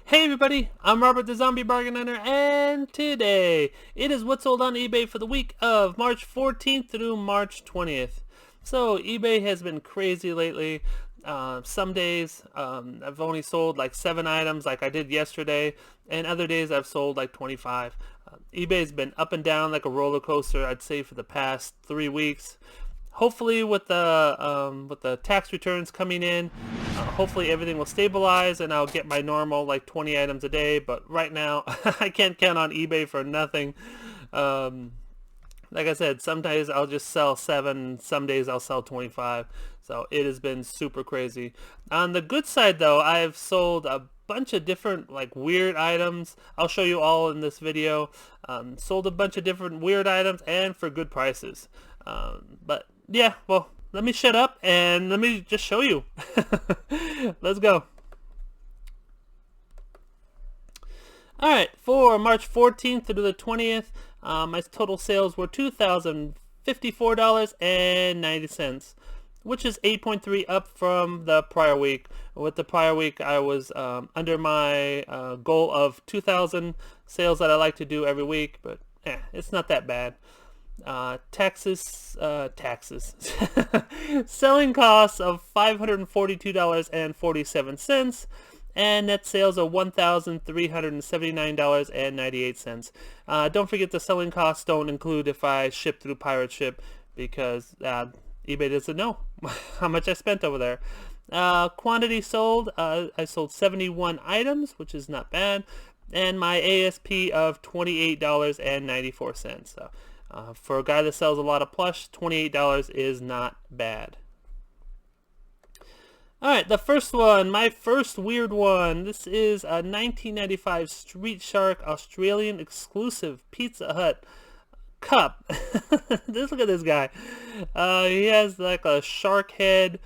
Hey everybody, I'm Robert the Zombie Bargain Hunter, and today it is what's sold on eBay for the week of March 14th through March 20th. So eBay has been crazy lately. Some days I've only sold like 7 items like I did yesterday, and other days I've sold like 25. eBay's been up and down like a roller coaster, I'd say, for the past 3 weeks. Hopefully with the tax returns coming in, hopefully everything will stabilize and I'll get my normal like 20 items a day. But right now I can't count on eBay for nothing. Like I said, some days I'll just sell 7, some days I'll sell 25. So it has been super crazy. On the good side though, I've sold a bunch of different like weird items. I'll show you all in this video. Sold a bunch of different weird items and for good prices. But yeah, well, let me shut up and let me just show you. Let's go. Alright, for March 14th through the 20th, my total sales were $2,054.90, which is 8.3 up from the prior week. With the prior week, I was under my goal of 2,000 sales that I like to do every week, but it's not that bad. Taxes selling costs of $542.47 and net sales of $1,379.98. Don't forget the selling costs don't include if I ship through pirate ship, because eBay doesn't know how much I spent over there. Quantity sold, I sold 71 items, which is not bad, and my ASP of $28.94. So for a guy that sells a lot of plush, $28 is not bad. Alright, the first one, my first weird one. This is a 1995 Street Shark Australian exclusive Pizza Hut cup. Look at this guy. He has like a shark head.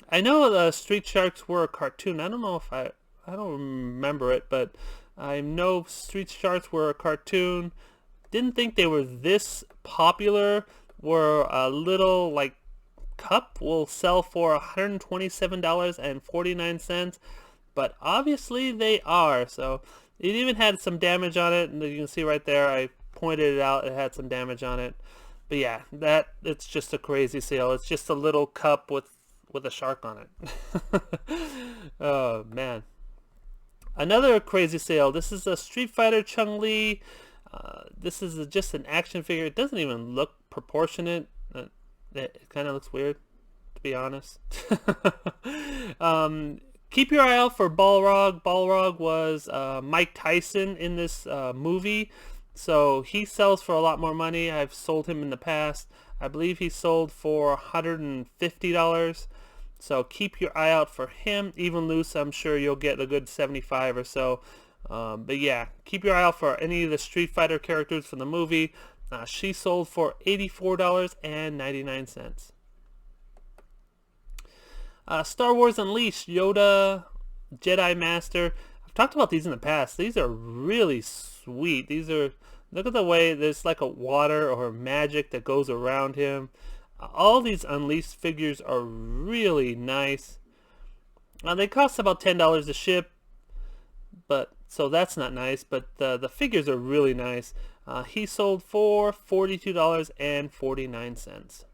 I know the Street Sharks were a cartoon. I don't know if I don't remember it, but I know Street Sharks were a cartoon. Didn't think they were this popular. Were a little like cup will sell for $127.49, but obviously they are. So it even had some damage on it, and you can see right there I pointed it out, it had some damage on it. But yeah, it's just a crazy sale. It's just a little cup with a shark on it. Oh man, another crazy sale. This is a Street Fighter ChunLi. This is just an action figure. It doesn't even look proportionate. It kind of looks weird, to be honest. Keep your eye out for Balrog. Balrog was Mike Tyson in this movie, so he sells for a lot more money. I've sold him in the past. I believe he sold for $150. So keep your eye out for him. Even loose, I'm sure you'll get a good 75 or so. But yeah, keep your eye out for any of the Street Fighter characters from the movie. She sold for $84.99. Star Wars Unleashed Yoda Jedi Master. I've talked about these in the past. These are really sweet. Look at the way there's like a water or magic that goes around him. All these Unleashed figures are really nice. They cost about $10 to ship, but so that's not nice, but the figures are really nice. He sold for $42.49.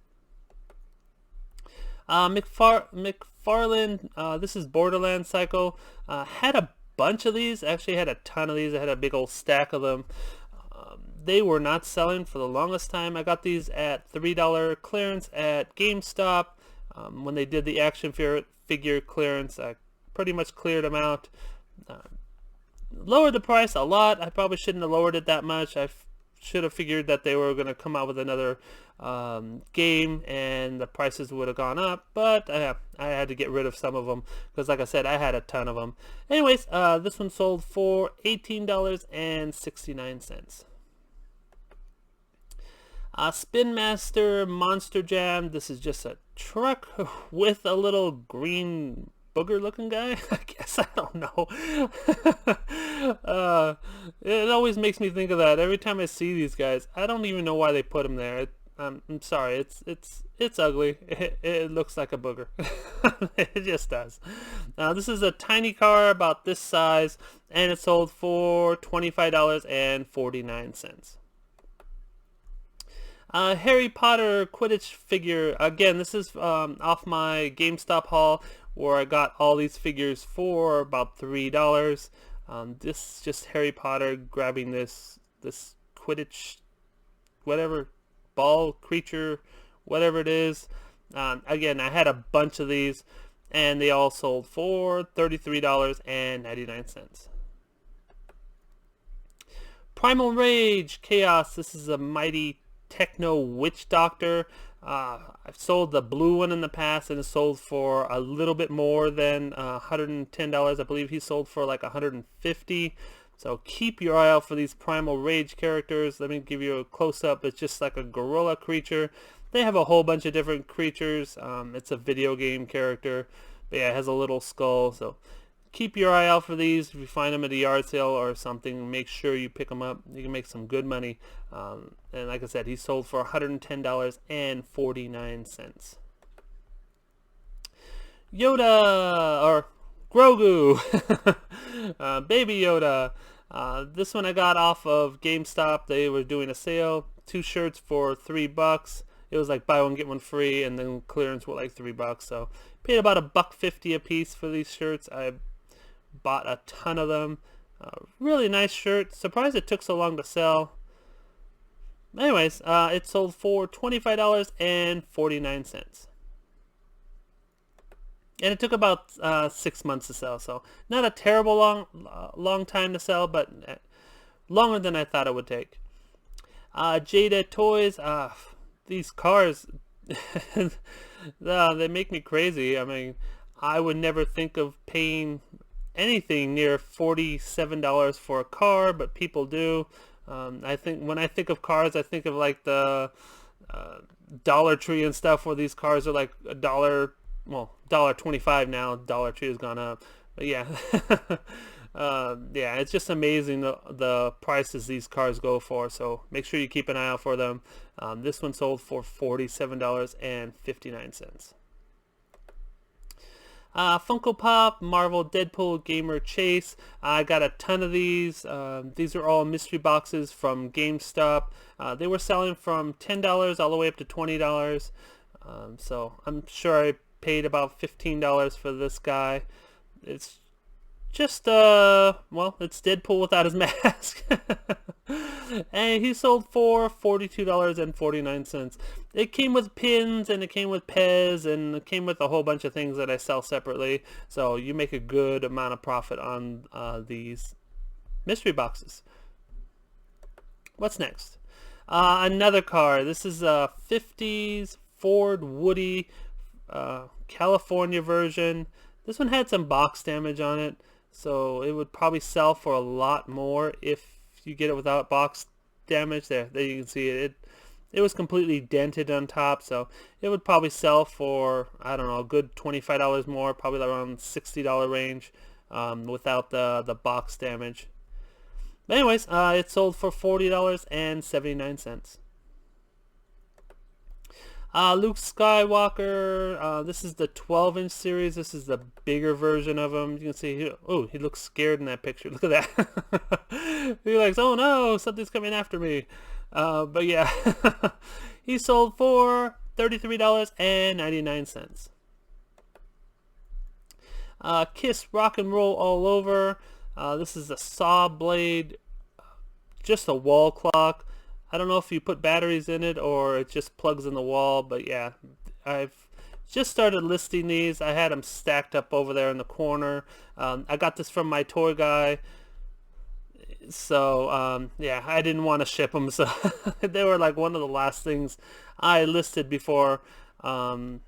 McFarlane, this is Borderlands Cycle, had a bunch of these. Actually had a ton of these. I had a big old stack of them. They were not selling for the longest time. I got these at $3 clearance at GameStop. When they did the action figure clearance, I pretty much cleared them out. Lowered the price a lot. I probably shouldn't have lowered it that much. I should have figured that they were going to come out with another game and the prices would have gone up, but I had to get rid of some of them because, like I said, I had a ton of them. Anyways, this one sold for $18.69. Spin Master Monster Jam. This is just a truck with a little green booger looking guy. I guess, I don't know. It always makes me think of that every time I see these guys. I don't even know why they put them there. I'm sorry, it's ugly. It looks like a booger. It just does. This is a tiny car about this size, and it sold for $25.49. Harry Potter Quidditch figure. Again, this is off my GameStop haul, where I got all these figures for about $3. This is just Harry Potter grabbing this Quidditch, whatever, ball creature, whatever it is. Again, I had a bunch of these, and they all sold for $33.99. Primal Rage Chaos. This is a mighty techno witch doctor. I've sold the blue one in the past, and it sold for a little bit more than $110. I believe he sold for like $150. So keep your eye out for these Primal Rage characters. Let me give you a close-up. It's just like a gorilla creature. They have a whole bunch of different creatures. It's a video game character. But yeah, it has a little skull. So keep your eye out for these. If you find them at a yard sale or something, make sure you pick them up. You can make some good money. And like I said, he sold for $110.49. Yoda, or Grogu, Baby Yoda. This one I got off of GameStop. They were doing a sale. 2 shirts for $3. It was like buy one get one free, and then clearance were like $3. So paid about $1.50 a piece for these shirts. I bought a ton of them. Really nice shirt. Surprised it took so long to sell. Anyways, it sold for $25.49. And it took about 6 months to sell, so not a terrible long time to sell, but longer than I thought it would take. Jada Toys. These cars, they make me crazy. I mean, I would never think of paying anything near $47 for a car, but people do. I think when I think of cars, I think of like the Dollar Tree and stuff, where these cars are like $1. Well, $1.25 now. Dollar Tree has gone up, but yeah. Yeah, it's just amazing the prices these cars go for. So make sure you keep an eye out for them. This one sold for $47.59. Funko Pop, Marvel, Deadpool, Gamer Chase. I got a ton of these. These are all mystery boxes from GameStop. They were selling from $10 all the way up to $20. So I'm sure I paid about $15 for this guy. It's just well, it's Deadpool without his mask. And he sold for $42.49. It came with pins, and it came with Pez, and it came with a whole bunch of things that I sell separately, so you make a good amount of profit on these mystery boxes. What's next? Another car. This is a 50s Ford Woody California version. This one had some box damage on it, so it would probably sell for a lot more if you get it without box damage. There you can see it. It was completely dented on top, so it would probably sell for, I don't know, a good $25 more, probably around $60 range, without the box damage. But anyways, it sold for $40.79. Luke Skywalker. This is the 12-inch series. This is the bigger version of him. You can see, oh, he looks scared in that picture. Look at that. He's like, oh no, something's coming after me. But yeah, he sold for $33.99. Kiss Rock and Roll All Over. This is a saw blade, just a wall clock. I don't know if you put batteries in it or it just plugs in the wall, but yeah, I've just started listing these. I had them stacked up over there in the corner. I got this from my toy guy, so yeah, I didn't want to ship them, so they were like one of the last things I listed before I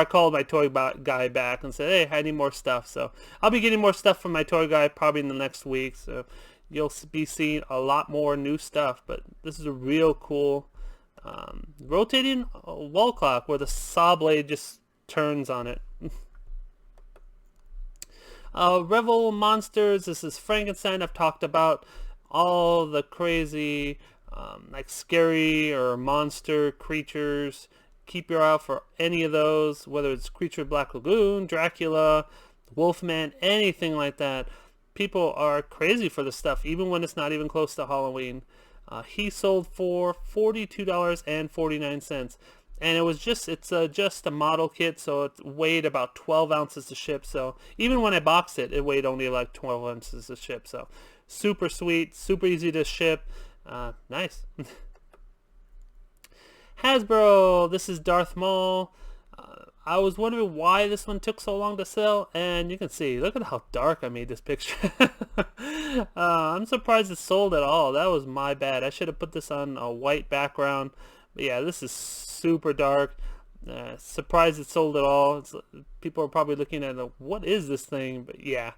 called my toy guy back and said, hey, I need more stuff. So I'll be getting more stuff from my toy guy probably in the next week, so you'll be seeing a lot more new stuff. But this is a real cool rotating wall clock where the saw blade just turns on it. Revel Monsters. This is Frankenstein. I've talked about all the crazy like scary or monster creatures. Keep your eye out for any of those, whether it's Creature of Black Lagoon, Dracula, Wolfman, anything like that. People are crazy for this stuff, even when it's not even close to Halloween. He sold for $42.49. And it was just, it's just a model kit, so it weighed about 12 ounces to ship. So even when I boxed it, it weighed only like 12 ounces to ship. So super sweet, super easy to ship. Nice. Hasbro, this is Darth Maul. I was wondering why this one took so long to sell, and you can see, look at how dark I made this picture. I'm surprised it sold at all. That was my bad. I should have put this on a white background. But yeah, this is super dark. Surprised it sold at all. People are probably looking at it, what is this thing? But yeah,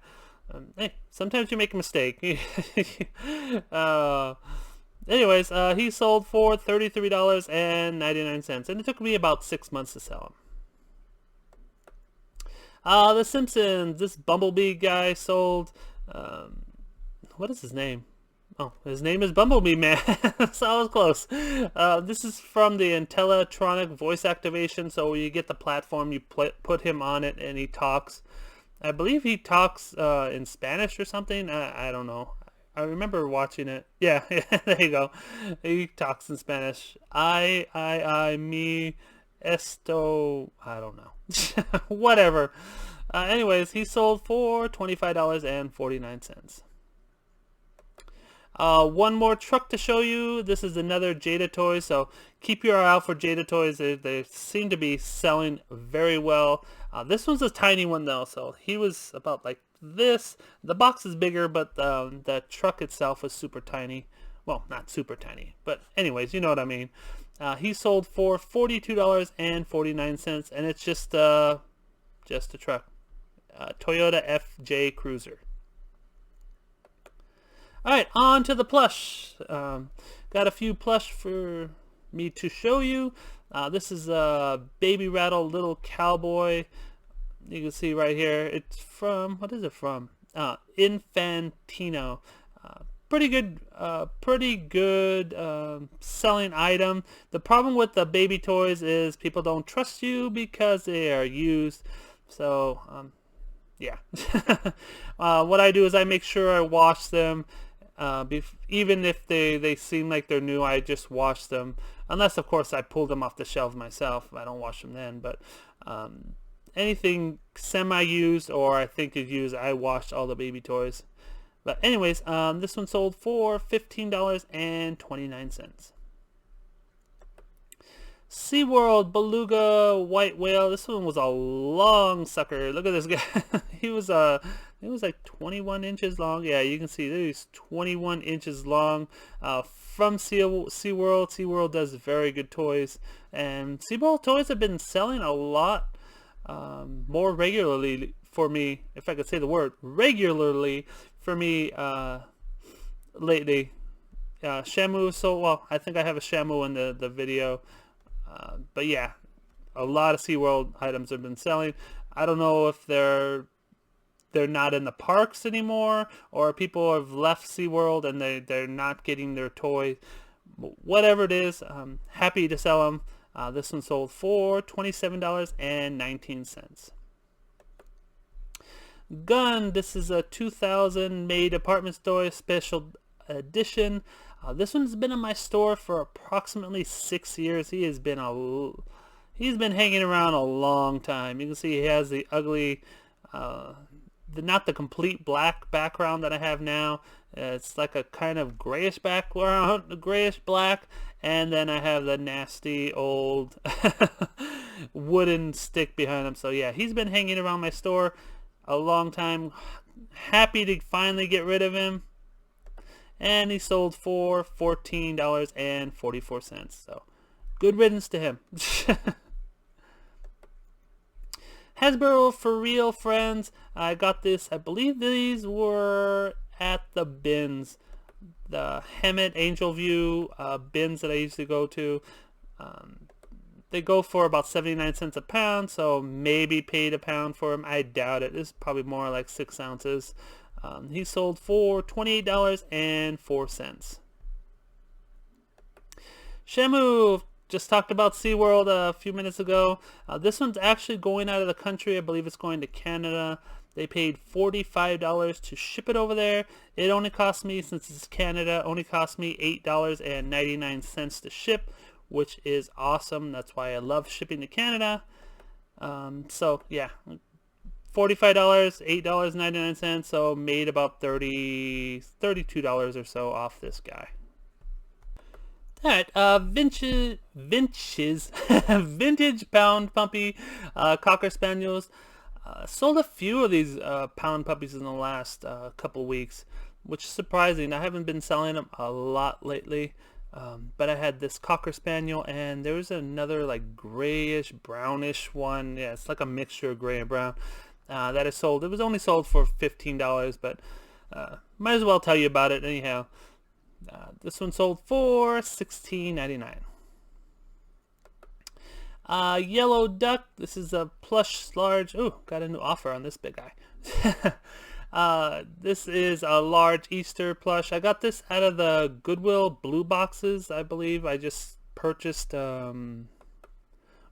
hey, sometimes you make a mistake. Anyways, he sold for $33.99, and it took me about 6 months to sell him. The Simpsons, this Bumblebee guy sold, what is his name? Oh, his name is Bumblebee Man. So I was close. This is from the Intellitronic voice activation, so when you get the platform, you put him on it and he talks. I believe he talks in Spanish or something. I don't know. I remember watching it. Yeah, there you go. He talks in Spanish. Me, esto, I don't know. Whatever. Anyways, he sold for $25.49. One more truck to show you. This is another Jada toy, so keep your eye out for Jada toys. They seem to be selling very well. This one's a tiny one though, so he was about like this. The box is bigger, but the truck itself was super tiny. Well, not super tiny, but anyways, you know what I mean. He sold for $42.49, and it's just a truck. Toyota FJ Cruiser. Alright, on to the plush. Got a few plush for me to show you. This is a Baby Rattle little cowboy. You can see right here. It's from, what is it from? Infantino. Pretty good selling item. The problem with the baby toys is people don't trust you because they are used. So, yeah. What I do is I make sure I wash them. Even if they seem like they're new, I just wash them. Unless, of course, I pull them off the shelf myself. I don't wash them then. But anything semi-used or I think is used, I wash all the baby toys. But anyways, this one sold for $15.29. SeaWorld Beluga White Whale. This one was a long sucker. Look at this guy. He was like 21 inches long. Yeah, you can see he's 21 inches long. From SeaWorld. SeaWorld does very good toys, and SeaWorld toys have been selling a lot more regularly for me, if I could say the word regularly for me lately. Shamu, so well, I think I have a Shamu in the video. But yeah, a lot of SeaWorld items have been selling. I don't know if they're not in the parks anymore, or people have left SeaWorld and they're not getting their toys. Whatever it is, I'm happy to sell them. This one sold for $27.19. Gun, this is a 2000 made apartment store special edition. This one's been in my store for approximately 6 years. He's been hanging around a long time. You can see he has the ugly, not the complete black background that I have now. It's like a kind of grayish background, grayish black, and then I have the nasty old wooden stick behind him. So yeah, he's been hanging around my store a long time. Happy to finally get rid of him. And he sold for $14.44. So good riddance to him. Hasbro for real, friends. I got this. I believe these were at the bins, the Hemet Angel View bins that I used to go to. They go for about 79 cents a pound, so maybe paid a pound for them. I doubt it. This is probably more like 6 ounces. He sold for $28.04. Shamu, just talked about SeaWorld a few minutes ago. This one's actually going out of the country. I believe it's going to Canada. They paid $45 to ship it over there. It only cost me, since it's Canada, only cost me $8.99 to ship, which is awesome. That's why I love shipping to Canada. So yeah, $45, $8.99, so made about $32 or so off this guy. Alright, vintage pound puppy Cocker Spaniels. Sold a few of these pound puppies in the last couple weeks, which is surprising. I haven't been selling them a lot lately, but I had this Cocker Spaniel, and there was another like grayish, brownish one. Yeah, it's like a mixture of gray and brown that I sold. It was only sold for $15, but might as well tell you about it anyhow. This one sold for $16.99. Yellow duck. This is a plush large. Ooh, got a new offer on this big guy. This is a large Easter plush. I got this out of the Goodwill blue boxes, I believe. I just purchased, well,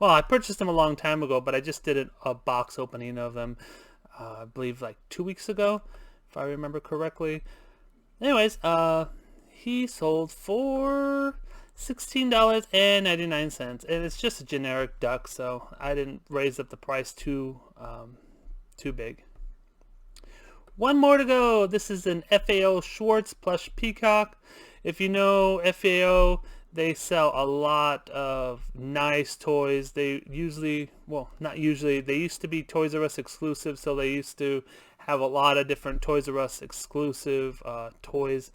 I purchased them a long time ago, but I just did a box opening of them, I believe like 2 weeks ago, if I remember correctly. Anyways, he sold for $16.99, and it's just a generic duck, so I didn't raise up the price too big. One more to go. This is an FAO Schwartz Plush Peacock. If you know FAO, they sell a lot of nice toys. They usually, well, not usually, they used to be Toys R Us exclusive, so they used to have a lot of different Toys R Us exclusive toys.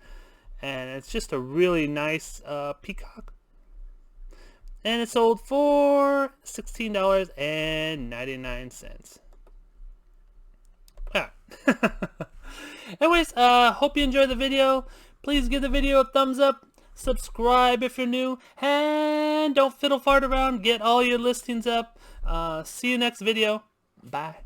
And it's just a really nice peacock. And it sold for $16.99. Alright. Anyways, hope you enjoyed the video. Please give the video a thumbs up. Subscribe if you're new. And don't fiddle fart around. Get all your listings up. See you next video. Bye.